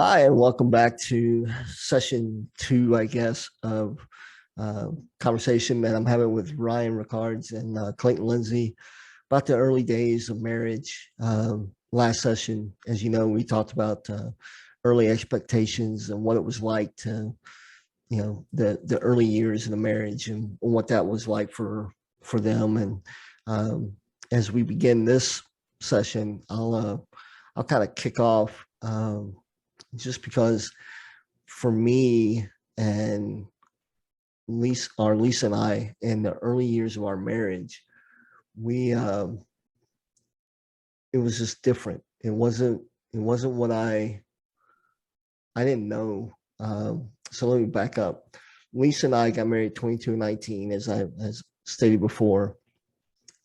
Hi, and welcome back to session two, I guess, of conversation that I'm having with Ryan Rickards and Clayton Lindsey about the early days of marriage. Last session, as you know, we talked about early expectations and what it was like to, the early years in the marriage and what that was like for them. And as we begin this session, I'll kind of kick off. Just because for me and Lisa and I in the early years of our marriage, we it was just different. It wasn't what I didn't know. So let me back up. Lisa and I got married 22 and 19, as stated before.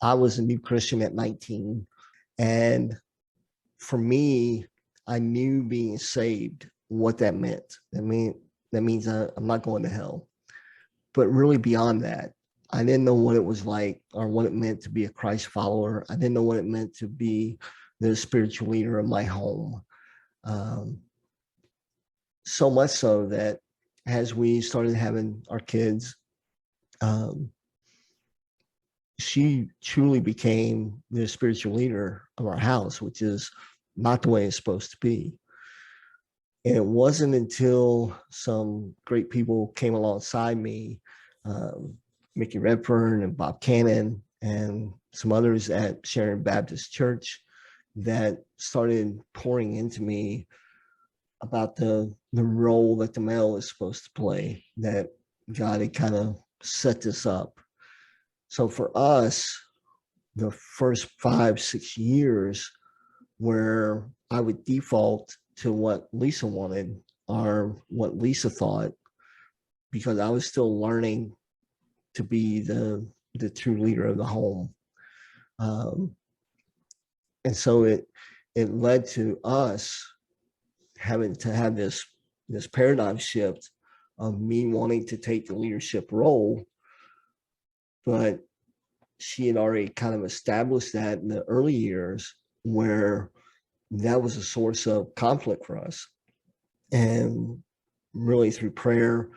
I was a new Christian at 19, and for me, I knew being saved what that meant. That means I'm not going to hell. But really beyond that, I didn't know what it was like or what it meant to be a Christ follower. I didn't know what it meant to be the spiritual leader of my home. Um, so much so that as we started having our kids, um, she truly became the spiritual leader of our house, which is not the way it's supposed to be. And it wasn't until some great people came alongside me, um, Mickey Redfern and Bob Cannon and some others at Sharon Baptist Church, that started pouring into me about the role that the male is supposed to play, that God had kind of set this up. So for us, the first 5, 6 years where I would default to what Lisa wanted or what Lisa thought, because I was still learning to be the true leader of the home. Um, and so it led to us having to have this paradigm shift of me wanting to take the leadership role, but she had already kind of established that in the early years, where that was a source of conflict for us. And really through prayer,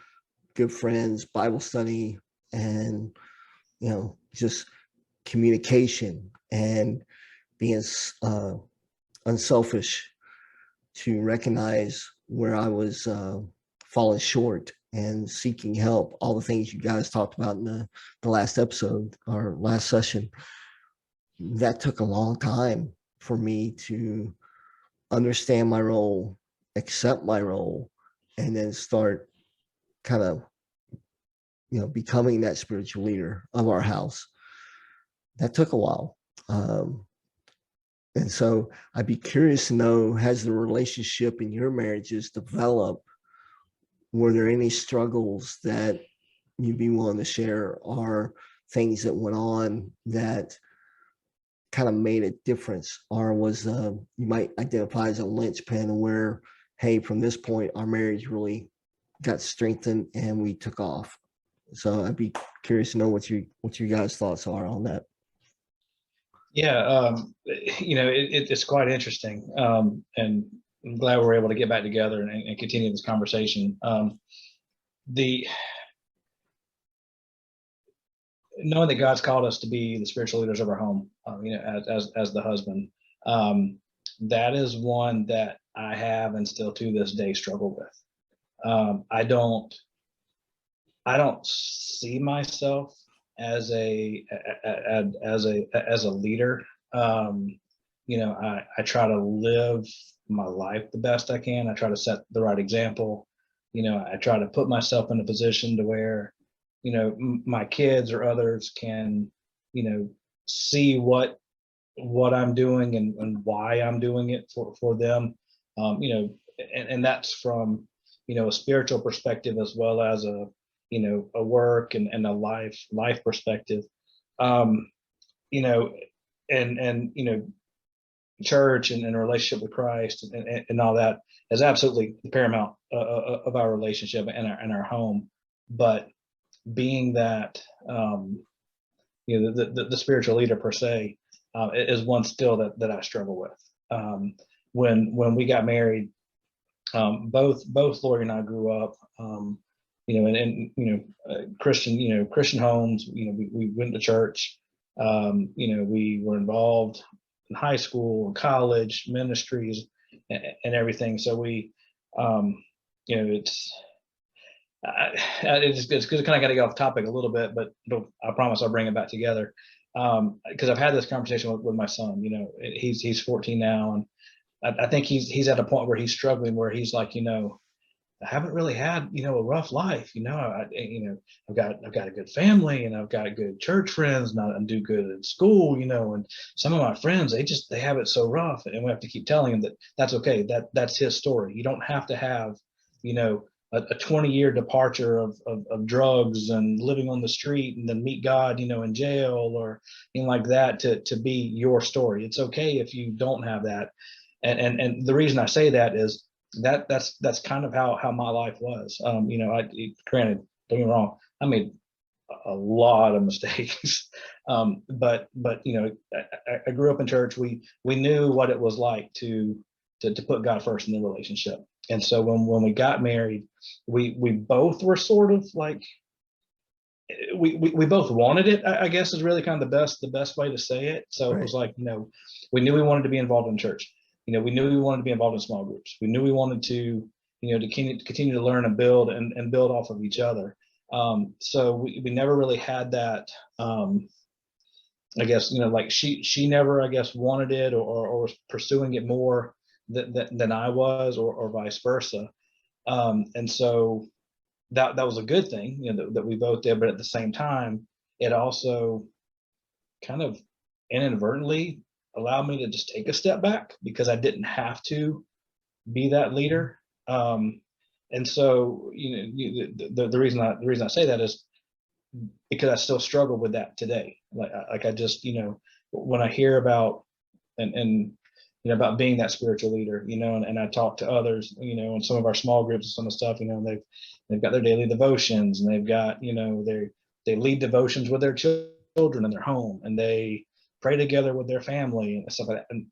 good friends, Bible study, and just communication and being unselfish to recognize where I was falling short and seeking help. All the things you guys talked about in the last episode or last session. That took a long time for me to understand my role, accept my role, and then start kind of becoming that spiritual leader of our house. That took a while. And so I'd be curious to know, has the relationship in your marriages developed? Were there any struggles that you'd be willing to share, or things that went on that kind of made a difference, or was you might identify as a linchpin where, hey, from this point our marriage really got strengthened and we took off? So I'd be curious to know what your guys' thoughts are on that. Yeah, it's quite interesting, and I'm glad we're able to get back together and continue this conversation. The Knowing that God's called us to be the spiritual leaders of our home, as the husband, that is one that I have and still to this day struggle with. I don't see myself as a leader. I try to live my life the best I can. I try to set the right example. I try to put myself in a position to where, my kids or others can, see what I'm doing and why I'm doing it for them. And that's from, a spiritual perspective as well as a work and a life perspective. Um, you know, and church and a relationship with Christ and all that is absolutely paramount of our relationship and our home. But being that the spiritual leader per se is one still that I struggle with. When we got married, both Lori and I grew up, Christian homes. We went to church. We were involved in high school, college, ministries, and everything. So it's it's kind of got to get off topic a little bit, but I promise I'll bring it back together. Because I've had this conversation with my son. He's 14 now, and I think he's at a point where he's struggling, where he's like, I haven't really had, a rough life. I've got a good family, and I've got good church friends, and I do good at school, and some of my friends, they have it so rough, and we have to keep telling him that that's okay. That's his story. You don't have to have, a 20-year departure of drugs and living on the street and then meet God, in jail or anything like that to be your story. It's okay if you don't have that. And the reason I say that is that's kind of how my life was. Granted, don't get me wrong, I made a lot of mistakes. But I grew up in church. We knew what it was like to put God first in the relationship. And so when we got married, we both were sort of like, we both wanted it, I guess is really kind of the best way to say it. So it was like, we knew we wanted to be involved in church. We knew we wanted to be involved in small groups. We knew we wanted to, to continue to learn and build and build off of each other. So we never really had that, I guess, like she never, I guess, wanted it or was pursuing it more than I was, or vice versa. And so that was a good thing, that we both did. But at the same time, it also kind of inadvertently allowed me to just take a step back, because I didn't have to be that leader. And so, the reason I say that is because I still struggle with that today. Like I just, when I hear about and about being that spiritual leader, and I talk to others, in some of our small groups and some of the stuff, they've got their daily devotions, and they've got, they lead devotions with their children in their home, and they pray together with their family and stuff like that. And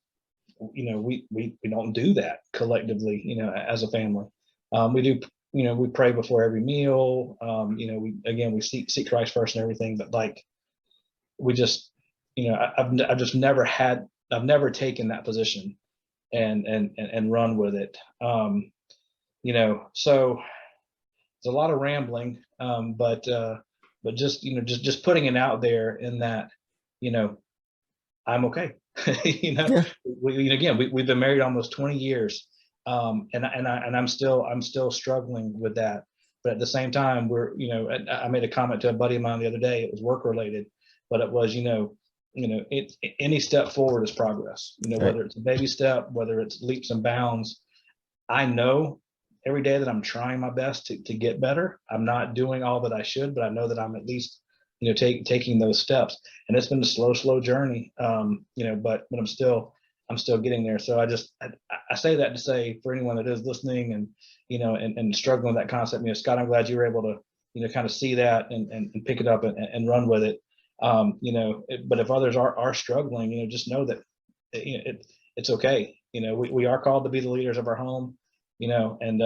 we don't do that collectively, as a family. We do, we pray before every meal. We seek Christ first and everything, but like, we just, I've just never taken that position and run with it. So it's a lot of rambling, but just, just putting it out there in that, I'm okay. Yeah. We've been married almost 20 years. And I'm still struggling with that. But at the same time, I made a comment to a buddy of mine the other day. It was work related, but it was, any step forward is progress, whether it's a baby step, whether it's leaps and bounds. I know every day that I'm trying my best to get better. I'm not doing all that I should, but I know that I'm at least, taking those steps. And it's been a slow journey. But I'm still getting there. So I say that to say, for anyone that is listening and, and struggling with that concept, Scott, I'm glad you were able to, kind of see that and pick it up and run with it. But if others are struggling, just know that, it's okay. We are called to be the leaders of our home, and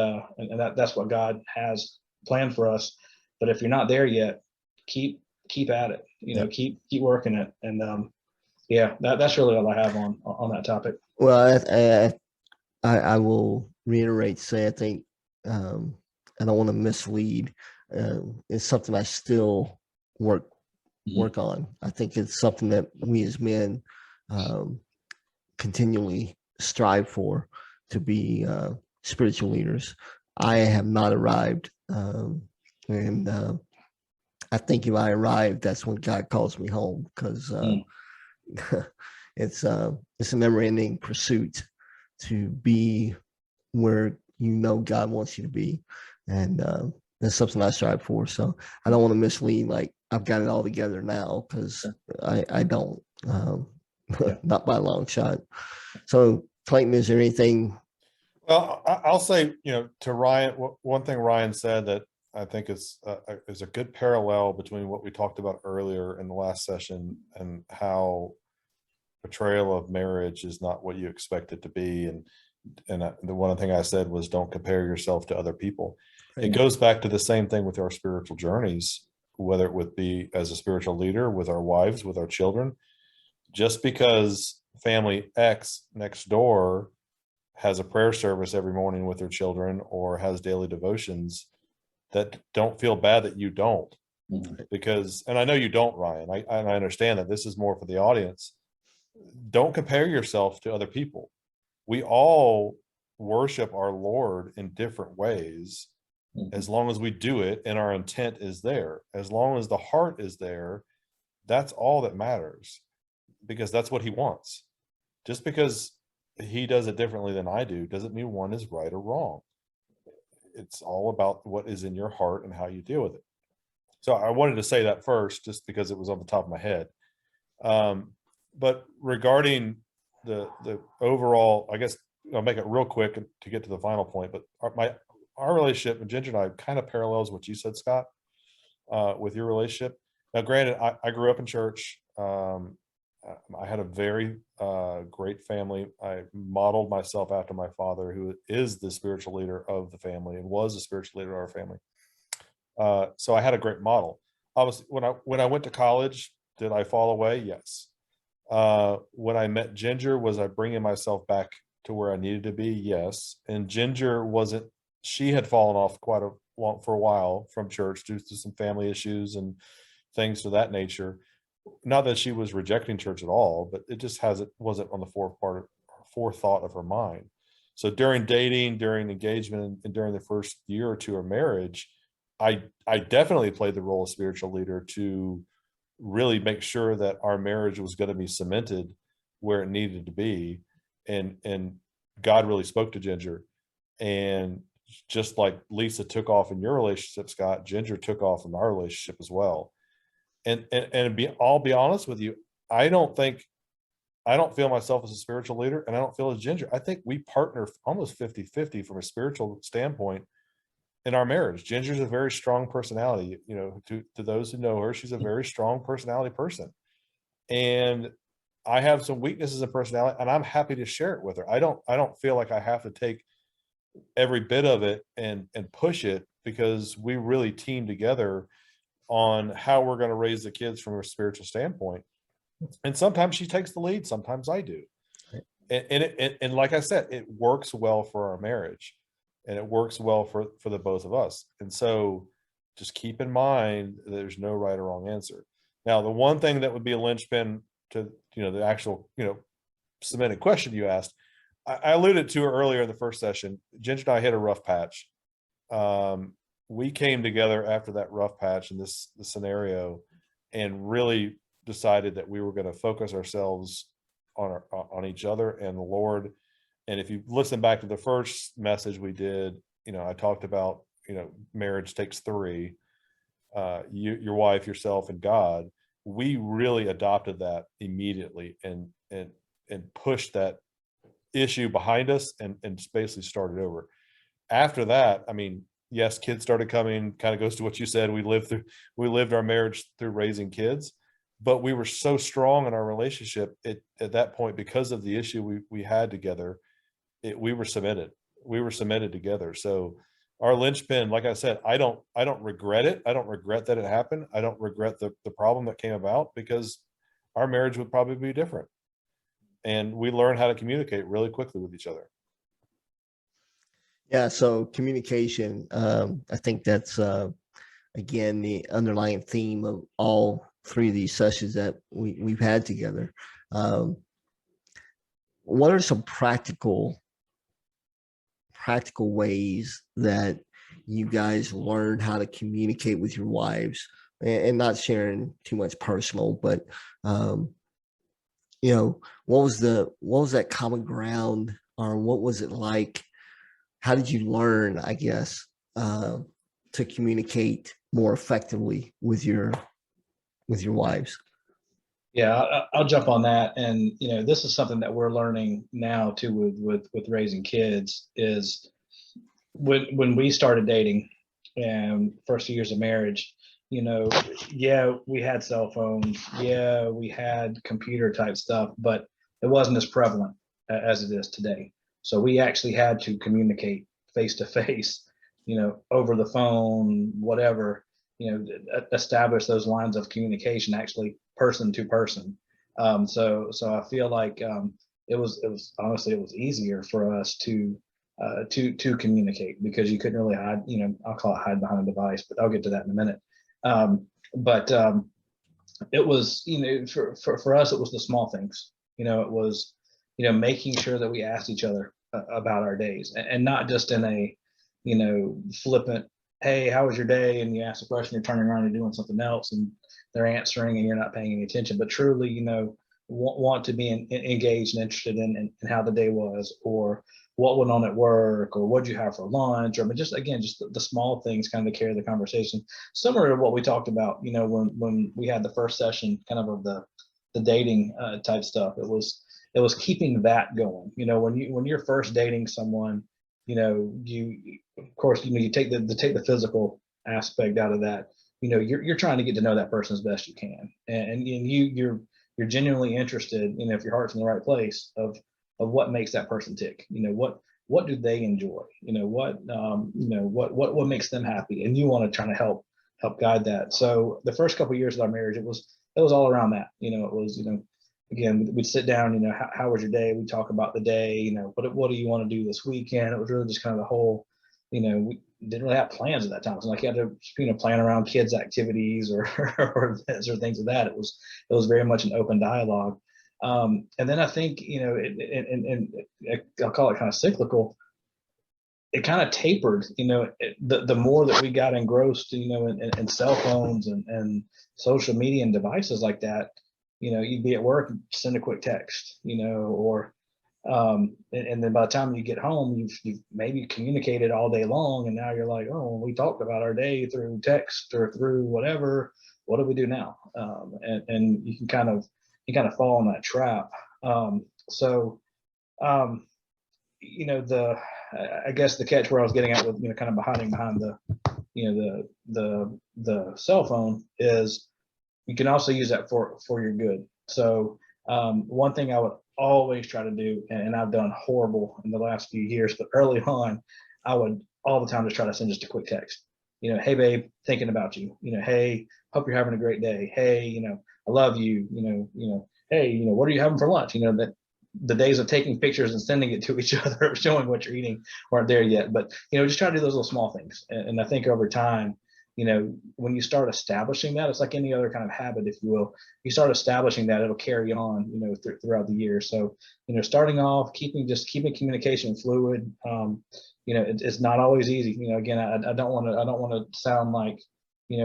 that's what God has planned for us. But if you're not there yet, keep at it, keep working it. And, that's really all I have on that topic. Well, I will reiterate, say, I think, I don't want to mislead. It's something I still work on. I think it's something that we as men continually strive for, to be spiritual leaders. I have not arrived, and I think if I arrive, that's when God calls me home, because it's a never-ending pursuit to be where God wants you to be, and that's something I strive for. So I don't want to mislead, like I've got it all together now, because I don't, not by a long shot. So Clayton, is there anything? Well, I'll say, to Ryan, one thing Ryan said that I think is a good parallel between what we talked about earlier in the last session, and how portrayal of marriage is not what you expect it to be. And And the one thing I said was, don't compare yourself to other people. It Right. goes back to the same thing with our spiritual journeys, whether it would be as a spiritual leader, with our wives, with our children. Just because family X next door has a prayer service every morning with their children or has daily devotions, that don't feel bad that you don't. Because, and I know you don't, Ryan, I understand that this is more for the audience. Don't compare yourself to other people. We all worship our Lord in different ways, as long as we do it and our intent is there. As long as the heart is there, that's all that matters, because that's what he wants. Just because he does it differently than I do doesn't mean one is right or wrong. It's all about what is in your heart and how you deal with it. So I wanted to say that first, just because it was on the top of my head. But regarding the overall, I guess I'll make it real quick to get to the final point. But our relationship with Ginger and I kind of parallels what you said, Scott, with your relationship. Now, granted, I grew up in church. I had a very great family. I modeled myself after my father, who is the spiritual leader of the family and was the spiritual leader of our family. So I had a great model. Obviously, when I went to college, did I fall away? Yes. When I met Ginger, was I bringing myself back to where I needed to be? Yes. And Ginger wasn't. She had fallen off for a while from church due to some family issues and things of that nature. Not that she was rejecting church at all, but it just wasn't on the forethought of her mind. So during dating, during engagement, and during the first year or two of marriage, I definitely played the role of spiritual leader to really make sure that our marriage was going to be cemented where it needed to be. And God really spoke to Ginger. And just like Lisa took off in your relationship, Scott, Ginger took off in our relationship as well. I'll be honest with you, I don't feel myself as a spiritual leader, and I don't feel as Ginger. I think we partner almost 50-50 from a spiritual standpoint in our marriage. Ginger's a very strong personality. To those who know her, she's a very strong personality person. And I have some weaknesses in personality, and I'm happy to share it with her. I don't feel like I have to take every bit of it and push it, because we really team together on how we're going to raise the kids from a spiritual standpoint. And sometimes she takes the lead, sometimes I do. And like I said, it works well for our marriage, and it works well for the both of us. And so just keep in mind, there's no right or wrong answer. Now, the one thing that would be a linchpin to, the actual, submitted question you asked, I alluded to it earlier in the first session. Ginger and I hit a rough patch. We came together after that rough patch in this scenario, and really decided that we were going to focus ourselves on each other and the Lord. And if you listen back to the first message we did, I talked about, marriage takes three, your wife, yourself, and God. We really adopted that immediately and pushed that issue behind us and basically started over. After that, I mean, yes, kids started coming, kind of goes to what you said. We lived our marriage through raising kids, but we were so strong in our relationship at that point, because of the issue we had together. We were cemented together. So our linchpin, like I said, I don't regret it. I don't regret that it happened. I don't regret the problem that came about, because our marriage would probably be different. And we learned how to communicate really quickly with each other. Yeah, so communication, I think that's, again, the underlying theme of all three of these sessions that we've had together. What are some practical ways that you guys learn how to communicate with your wives, and not sharing too much personal, but what was that common ground, or what was it like? How did you learn, I guess, to communicate more effectively with your wives? Yeah, I'll jump on that. And this is something that we're learning now too with raising kids. Is when we started dating and first few years of marriage, yeah, we had cell phones, yeah, we had computer type stuff, but it wasn't as prevalent as it is today. So we actually had to communicate face to face, over the phone, whatever, establish those lines of communication, actually person to person. So I feel like it was honestly, it was easier for us to communicate, because you couldn't really hide, I'll call it hide behind a device, but I'll get to that in a minute. But it was, for us, it was the small things. It was, making sure that we asked each other about our days, and not just in a, flippant, hey, how was your day? And you ask a question, you're turning around and doing something else, and they're answering and you're not paying any attention, but truly, want to be engaged and interested in how the day was, or what went on at work, or what you have for lunch, or just the small things kind of carry the conversation. Similar to what we talked about, when we had the first session, kind of the dating type stuff. It was keeping that going. When you're first dating someone, you of course, you take the physical aspect out of that. You're trying to get to know that person as best you can, and you're genuinely interested, if your heart's in the right place, of what makes that person tick. What do they enjoy? What makes them happy, and you want to try to help guide that. So the first couple of years of our marriage, it was all around that. It was, again, we'd sit down, how was your day? We'd talk about the day, what do you want to do this weekend? It was really just kind of the whole, we didn't really have plans at that time. It's like you had to, plan around kids' activities or or things of that. It was very much an open dialogue. And then I think, and I'll call it kind of cyclical. It kind of tapered, the more that we got engrossed, in cell phones and social media and devices like that. You'd be at work, send a quick text, or and then by the time you get home, you've maybe communicated all day long, and now you're like, oh, we talked about our day through text or through whatever. What do we do now? And you kind of fall in that trap. I guess the catch where I was getting at with, kind of hiding behind the cell phone is, you can also use that for your good. So one thing I would always try to do, and I've done horrible in the last few years, but early on, I would all the time just try to send just a quick text. Hey babe, thinking about you. Hey, hope you're having a great day. Hey, I love you. Hey, what are you having for lunch? That the days of taking pictures and sending it to each other, showing what you're eating, weren't there yet. But just try to do those little small things. And I think over time, when you start establishing that, it's like any other kind of habit, if you will. You start establishing that, it'll carry on, throughout the year. So, starting off, keeping communication fluid. It's not always easy. Again, I don't want to sound like,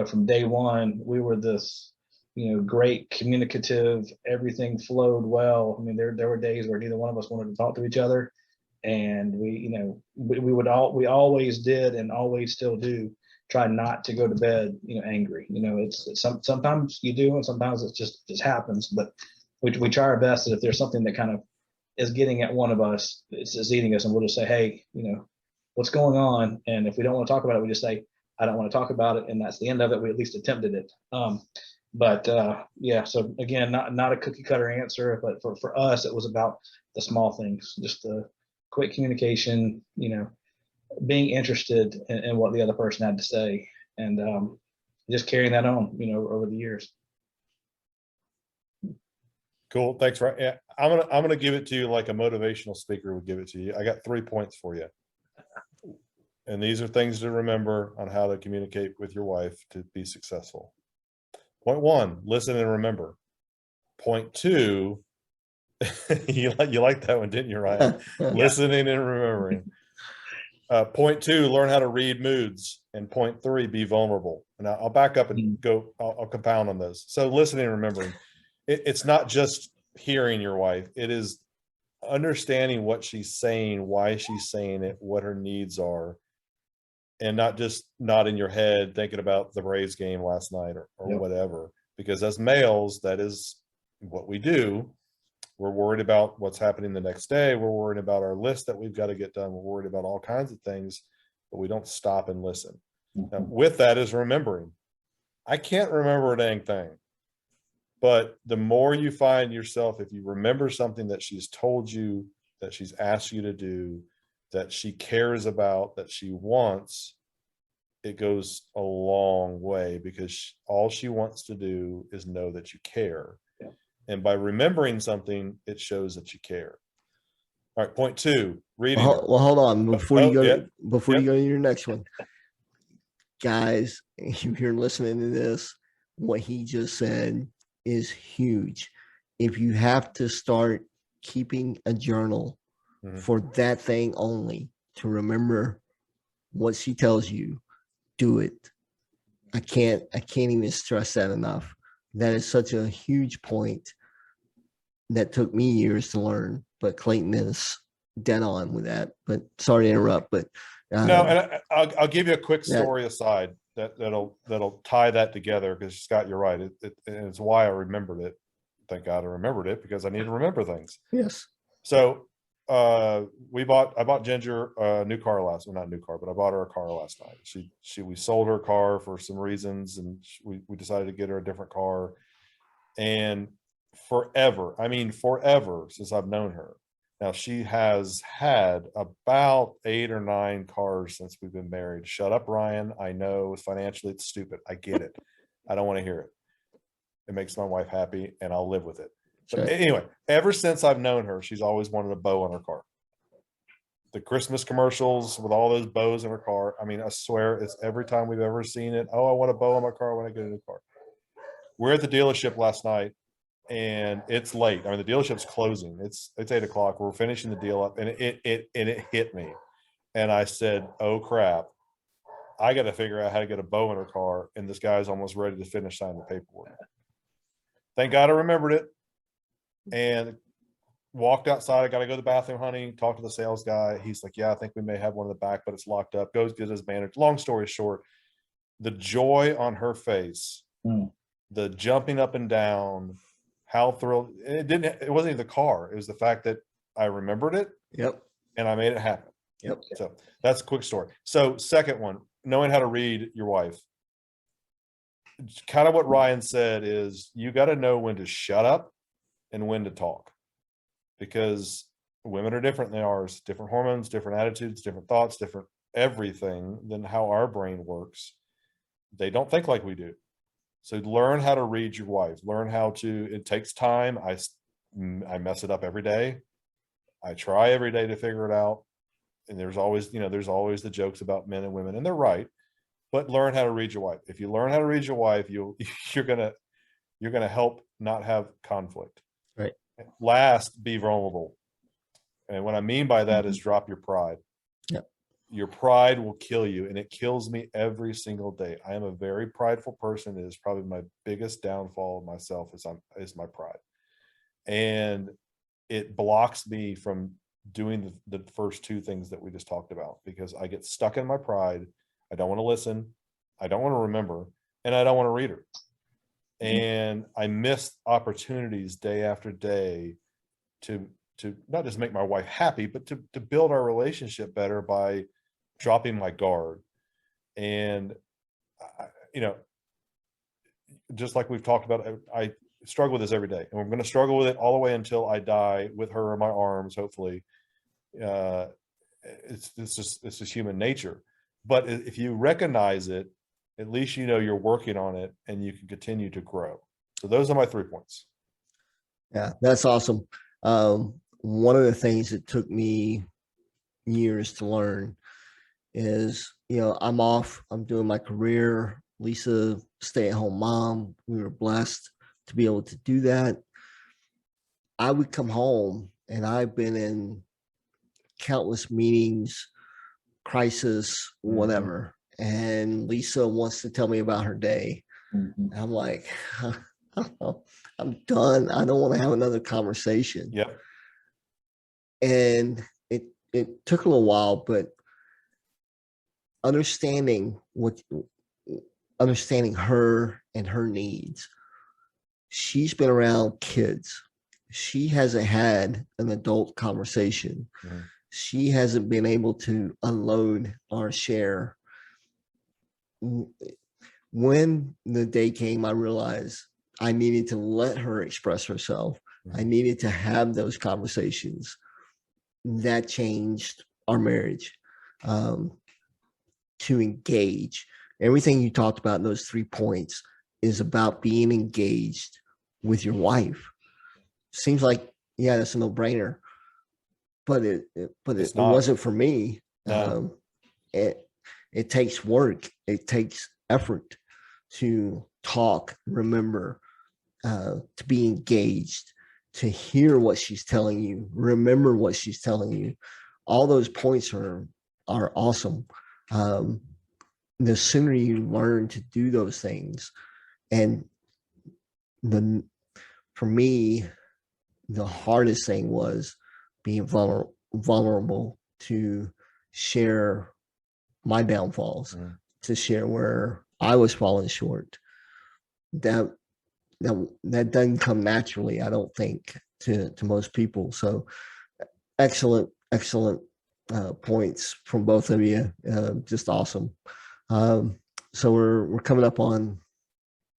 from day one we were this, great communicative, everything flowed well. I mean, there were days where neither one of us wanted to talk to each other, and we always did, and always still do, try not to go to bed, angry. It's sometimes you do, and sometimes it just happens. But we try our best that if there's something that kind of is getting at one of us, it's eating us, and we'll just say, hey, what's going on? And if we don't want to talk about it, we just say, I don't want to talk about it, and that's the end of it. We at least attempted it. Yeah. So again, not a cookie cutter answer, but for us, it was about the small things, just the quick communication, being interested in what the other person had to say, and just carrying that on, over the years. Cool. Thanks. Right. Yeah. I'm going to give it to you like a motivational speaker would give it to you. I got 3 points for you. And these are things to remember on how to communicate with your wife to be successful. Point 1, listen and remember. Point 2, you like that one, didn't you, Ryan? Listening and remembering. Point 2, learn how to read moods. And point 3, be vulnerable. And I'll back up and go, I'll compound on those. So listening and remembering. It's not just hearing your wife. It is understanding what she's saying, why she's saying it, what her needs are, and not just nodding your head thinking about the Braves game last night or Yep. whatever. Because as males, that is what we do. We're worried about what's happening the next day. We're worried about our list that we've got to get done. We're worried about all kinds of things, but we don't stop and listen. Now, with that is remembering. I can't remember a dang thing. But the more you find yourself, if you remember something that she's told you that she's asked you to do, that she cares about, that she wants, it goes a long way, because all she wants to do is know that you care. Yeah. And by remembering something, it shows that you care. All right, point 2, reading. Well, hold on before you go. Yep. Before you go to your next one, guys. If you're listening to this, what he just said is huge. If you have to start keeping a journal for that thing only, to remember what she tells you, do it. I can't even stress that enough. That is such a huge point that took me years to learn, but Clayton is dead on with that. But sorry to interrupt, but no, and I'll give you a quick story aside that'll tie that together, because Scott, you're right. It's why I remembered it. Thank God I remembered it, because I need to remember things. Yes. So I bought Ginger a new car not a new car, but I bought her a car last night. We sold her car for some reasons, and we decided to get her a different car. And forever, I mean forever, since I've known her. Now, she has had about 8 or 9 cars since we've been married. Shut up, Ryan. I know financially it's stupid. I get it. I don't want to hear it. It makes my wife happy, and I'll live with it. But anyway, ever since I've known her, she's always wanted a bow on her car. The Christmas commercials with all those bows in her car. I mean, I swear it's every time we've ever seen it. Oh, I want a bow on my car when I get a new car. We're at the dealership last night, and it's late. I mean, the dealership's closing. It's 8 o'clock. We're finishing the deal up, and it hit me. And I said, oh crap, I got to figure out how to get a bow in her car. And this guy's almost ready to finish signing the paperwork. Thank God I remembered it, and walked outside. I got to go to the bathroom, honey. Talk to the sales guy. He's like, yeah, I think we may have one in the back, but it's locked up. Goes get his manager. Long story short, the joy on her face, the jumping up and down, how thrilled. It wasn't even the car. It was the fact that I remembered it. Yep. And I made it happen. Yep. So that's a quick story. So second one, knowing how to read your wife. Kind of what Ryan said is, you got to know when to shut up and when to talk, because women are different than ours, different hormones, different attitudes, different thoughts, different everything than how our brain works. They don't think like we do. So learn how to read your wife, learn how to, it takes time. I mess it up every day. I try every day to figure it out. And there's always the jokes about men and women, and they're right, but learn how to read your wife. If you learn how to read your wife, you're going to help not have conflict. Right. Last, be vulnerable. And what I mean by that is drop your pride. Yep. Your pride will kill you, and it kills me every single day. I am a very prideful person. It is probably my biggest downfall of myself is my pride. And it blocks me from doing the first 2 things that we just talked about, because I get stuck in my pride. I don't want to listen. I don't want to remember, and I don't want to read her. And I miss opportunities day after day to not just make my wife happy, but to build our relationship better by dropping my guard. And just like we've talked about, I struggle with this every day, and we're going to struggle with it all the way until I die with her in my arms, hopefully. It's just human nature. But if you recognize it, at least you're working on it, and you can continue to grow. So those are my 3 points. Yeah, that's awesome. One of the things that took me years to learn is, I'm off, I'm doing my career. Lisa, stay-at-home mom. We were blessed to be able to do that. I would come home, and I've been in countless meetings, crisis, whatever. And Lisa wants to tell me about her day. I'm like, I'm done. I don't want to have another conversation. Yep. And it took a little while, but understanding her and her needs. She's been around kids. She hasn't had an adult conversation. She hasn't been able to unload or share. When the day came, I realized I needed to let her express herself. I needed to have those conversations. that changed our marriage. To engage. Everything you talked about in those 3 points is about being engaged with your wife. Seems like, yeah, that's a no-brainer, but it not. wasn't for me. No. It takes work. It takes effort to talk, remember, to be engaged, to hear what she's telling you, remember what she's telling you. All those points are awesome. The sooner you learn to do those things, and for me, the hardest thing was being vulnerable to share my downfalls, to share where I was falling short. That doesn't come naturally, I don't think, to most people. So excellent points from both of you. Just awesome. So we're coming up on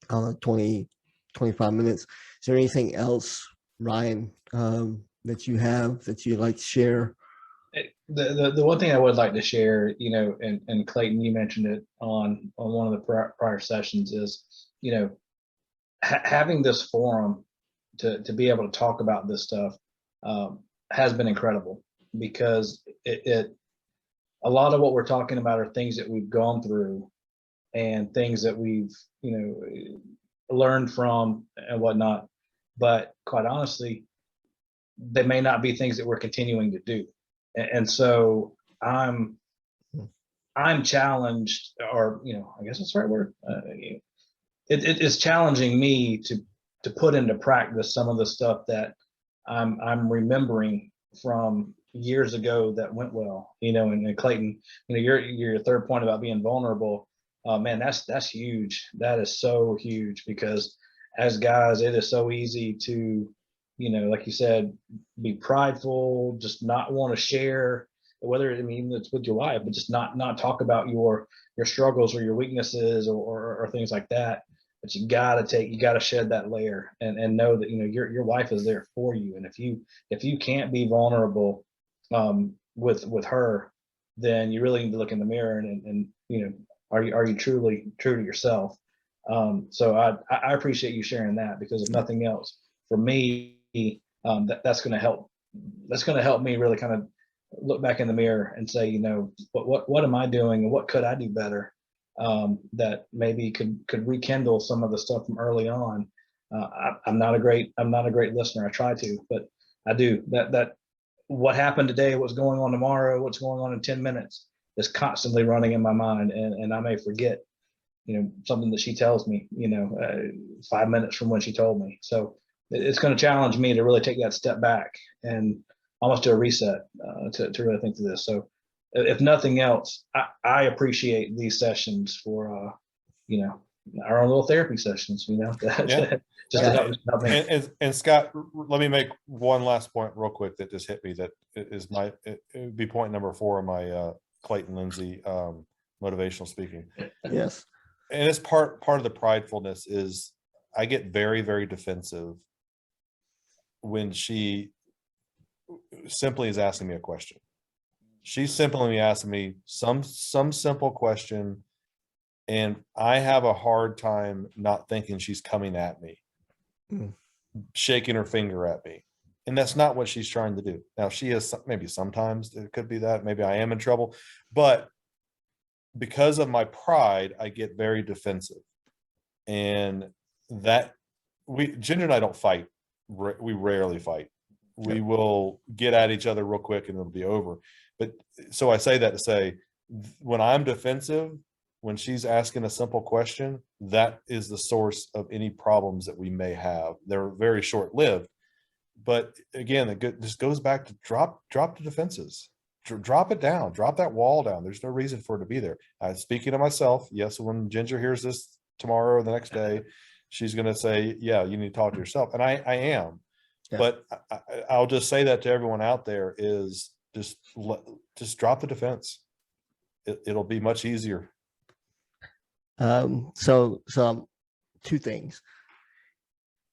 20, 25 minutes. Is there anything else, Ryan, that you have that you'd like to share? The one thing I would like to share, and Clayton, you mentioned it on one of the prior sessions, is, having this forum to be able to talk about this stuff has been incredible, because a lot of what we're talking about are things that we've gone through and things that we've, learned from and whatnot. But quite honestly, they may not be things that we're continuing to do. And so I'm challenged, or, I guess that's the right word. It is challenging me to put into practice some of the stuff that I'm remembering from years ago that went well, and Clayton, your third point about being vulnerable, man, that's huge. That is so huge, because as guys, it is so easy to, like you said, be prideful, just not want to share, whether, it's with your wife, but just not talk about your struggles or your weaknesses or things like that. But you gotta shed that layer and know that, your wife is there for you. And if you can't be vulnerable with her, then you really need to look in the mirror and are you truly true to yourself? So I appreciate you sharing that, because if nothing else, for me, that's going to help. That's going to help me really kind of look back in the mirror and say, what am I doing, and what could I do better, that maybe could rekindle some of the stuff from early on. I'm not a great listener. I try to, but I do. That what happened today, what's going on tomorrow, what's going on in 10 minutes is constantly running in my mind, and I may forget, something that she tells me, 5 minutes from when she told me. So it's going to challenge me to really take that step back and almost do a reset, to really think through this. So if nothing else, I appreciate these sessions for, our own little therapy sessions, Yeah. just to help me. And Scott, let me make one last point real quick that just hit me. That is it would be point number 4 of my Clayton Lindsey motivational speaking. Yes. And it's part of the pridefulness is I get very, very defensive when she simply is asking me a question. She's simply asking me some simple question, and I have a hard time not thinking she's coming at me, shaking her finger at me. And that's not what she's trying to do. Now, she is, maybe sometimes it could be that, maybe I am in trouble, but because of my pride, I get very defensive. And that Ginger and I don't fight. We rarely fight. We will get at each other real quick and it'll be over. But so I say that to say, when I'm defensive, when she's asking a simple question, that is the source of any problems that we may have. They're very short-lived. But again, this goes back to drop the defenses. Drop it down, drop that wall down. There's no reason for it to be there. Speaking of myself, yes, when Ginger hears this tomorrow or the next day, she's going to say, yeah, you need to talk to yourself. And I am, but I'll just say that to everyone out there is just drop the defense. It'll be much easier. So 2 things.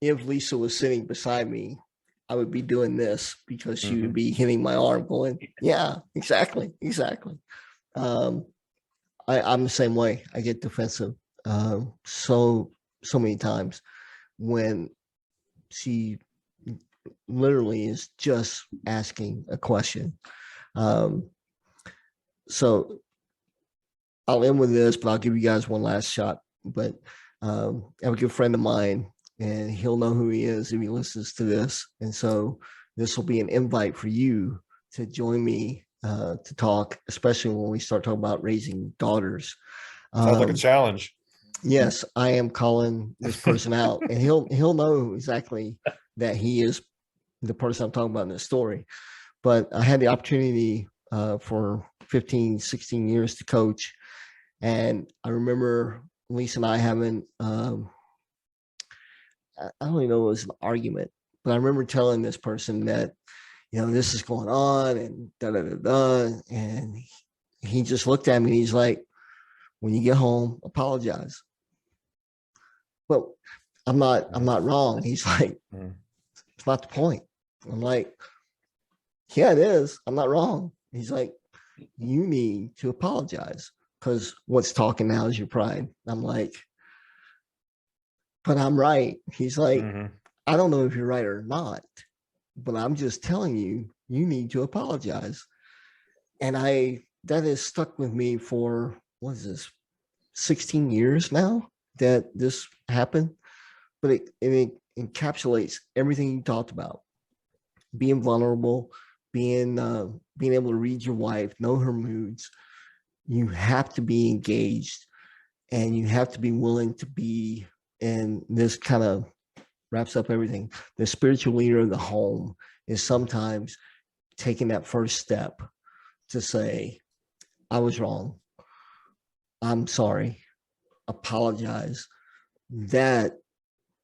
If Lisa was sitting beside me, I would be doing this, because she would Mhm. be hitting my arm going, yeah, exactly. I'm the same way. I get defensive so many times when she literally is just asking a question. Um, so I'll end with this, but I'll give you guys one last shot. But I have a good friend of mine, and he'll know who he is if he listens to this. And so this will be an invite for you to join me to talk, especially when we start talking about raising daughters. Sounds like a challenge. Yes, I am calling this person out, and he'll know exactly that he is the person I'm talking about in this story. But I had the opportunity for 15, 16 years to coach. And I remember Lisa and I having, I don't even know, it was an argument, but I remember telling this person that, this is going on and da da da da. And he just looked at me and he's like, when you get home, apologize. But I'm not wrong. He's like, it's not the point. I'm like, yeah, it is. I'm not wrong. He's like, you need to apologize, because what's talking now is your pride. I'm like, but I'm right. He's like, I don't know if you're right or not, but I'm just telling you, you need to apologize. And that has stuck with me for, what is this, 16 years now that this happened. But it encapsulates everything you talked about: being vulnerable, being able to read your wife, know her moods. You have to be engaged, and you have to be willing to be. And this kind of wraps up everything. The spiritual leader of the home is sometimes taking that first step to say, I was wrong. I'm sorry. Apologize. That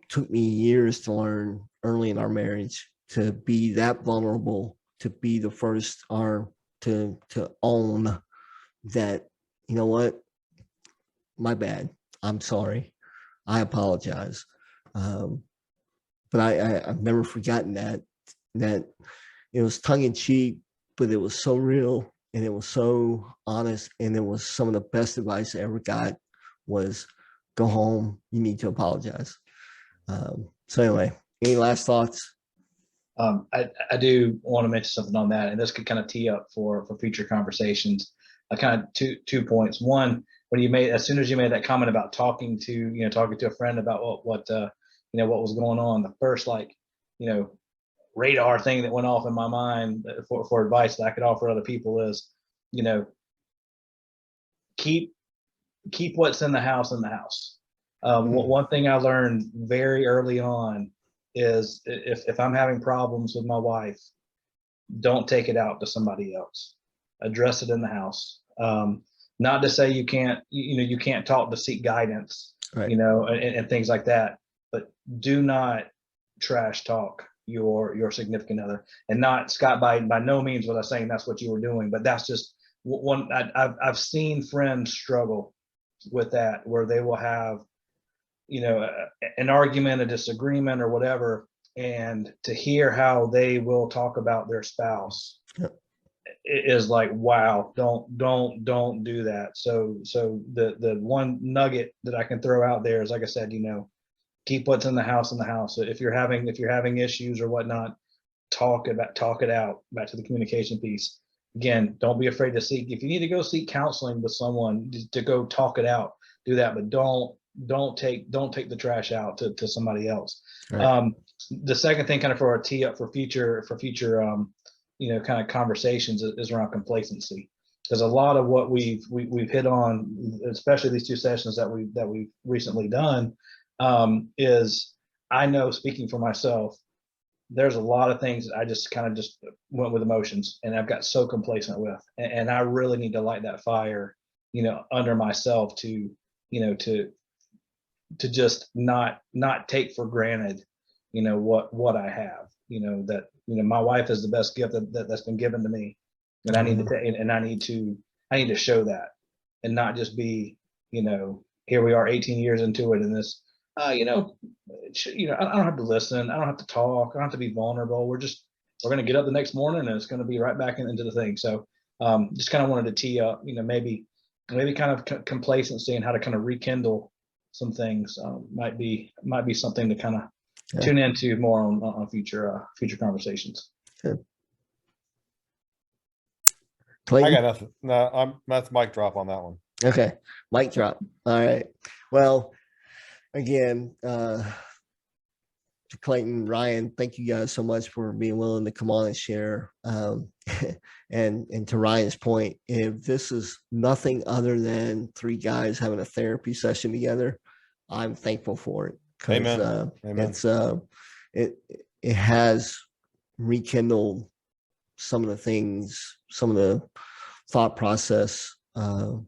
took me years to learn early in our marriage, to be that vulnerable, to be the first, or to own that, you know what, my bad. I'm sorry. I apologize. But I've never forgotten that it was tongue in cheek, but it was so real, and it was so honest, and it was some of the best advice I ever got was, go home. You need to apologize. So anyway, any last thoughts? I do want to mention something on that, and this could kind of tee up for future conversations. Kind of two points. One, when as soon as you made that comment about talking to a friend about what was going on, the first radar thing that went off in my mind for advice that I could offer other people is, keep what's in the house in the house. One thing I learned very early on is, if I'm having problems with my wife, don't take it out to somebody else. Address it in the house. Not to say you can't talk to seek guidance, Right. And things like that, but do not trash talk your significant other. And not, Scott, by no means was I saying that's what you were doing, but that's just one. I've seen friends struggle with that, where they will have an argument, a disagreement, or whatever, and to hear how they will talk about their spouse, Yep. is like, wow, don't do that. So the one nugget that I can throw out there is, like I said, keep what's in the house in the house. If you're having issues or whatnot, talk it out. Back to the communication piece again. Don't be afraid to seek, if you need to go seek counseling with someone, to go talk it out, do that, but don't take the trash out to somebody else. Right. The second thing, kind of for our tee up for future kind of conversations, is around complacency, because a lot of what we've hit on, especially these 2 sessions that we've recently done, is, I know, speaking for myself, there's a lot of things that I just kind of just went with emotions, and I've got so complacent with, and I really need to light that fire, under myself, to just not take for granted, what I have, that, my wife is the best gift that's been given to me. And I need to show that, and not just be, here we are 18 years into it, and this you know, I don't have to listen. I don't have to talk. I don't have to be vulnerable. We're going to get up the next morning and it's going to be right back into the thing. So just kind of wanted to tee up, maybe kind of complacency and how to kind of rekindle some things might be something to kind of tune into more on future conversations. Good. I Clayton? got nothing. No, that's mic drop on that one. Okay, mic drop. All right. Well, again, to Clayton, Ryan, thank you guys so much for being willing to come on and share. And to Ryan's point, if this is nothing other than three guys having a therapy session together, I'm thankful for it. Amen. Amen. It has rekindled some of the things, some of the thought process of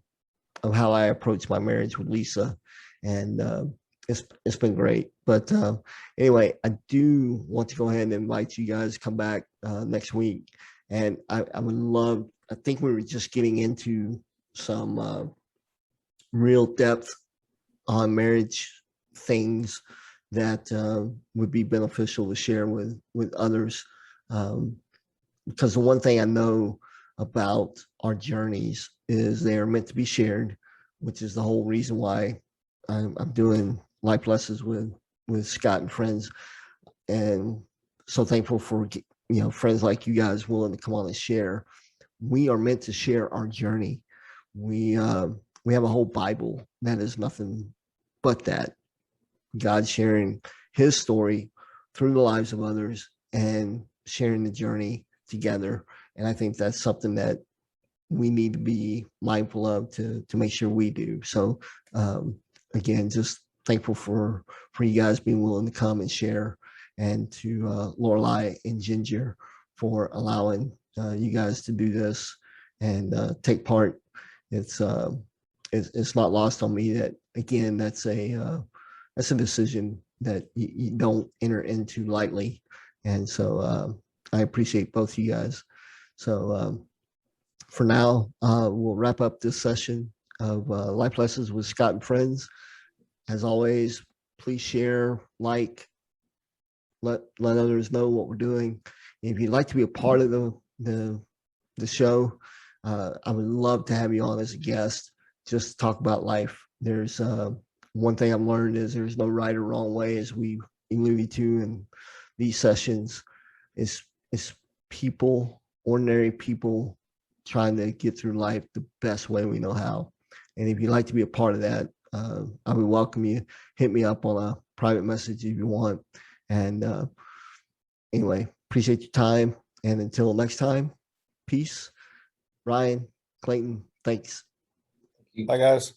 how I approach my marriage with Lisa, and it's been great. But anyway, I do want to go ahead and invite you guys to come back next week, and I would love. I think we were just getting into some real depth on marriage things that would be beneficial to share with others. Because the one thing I know about our journeys is they are meant to be shared, which is the whole reason why I'm doing life lessons with Scott and friends. And so thankful for, friends like you guys willing to come on and share. We are meant to share our journey. We have a whole Bible that is nothing but that. God sharing his story through the lives of others and sharing the journey together. And I think that's something that we need to be mindful of to make sure we do. So again, just thankful for you guys being willing to come and share, and to Lorelei and Ginger for allowing you guys to do this and take part. It's not lost on me that, again, that's a decision that you don't enter into lightly. And so I appreciate both of you guys. So for now, we'll wrap up this session of Life Lessons with Scott and Friends. As always, please share, let others know what we're doing. If you'd like to be a part of the show, I would love to have you on as a guest. Just talk about life. There's one thing I've learned is there's no right or wrong way, as we alluded to in these sessions. It's people, ordinary people, trying to get through life the best way we know how. And if you'd like to be a part of that, I would welcome you. Hit me up on a private message if you want. And anyway, appreciate your time. And until next time, peace. Ryan, Clayton, thanks. Bye, guys.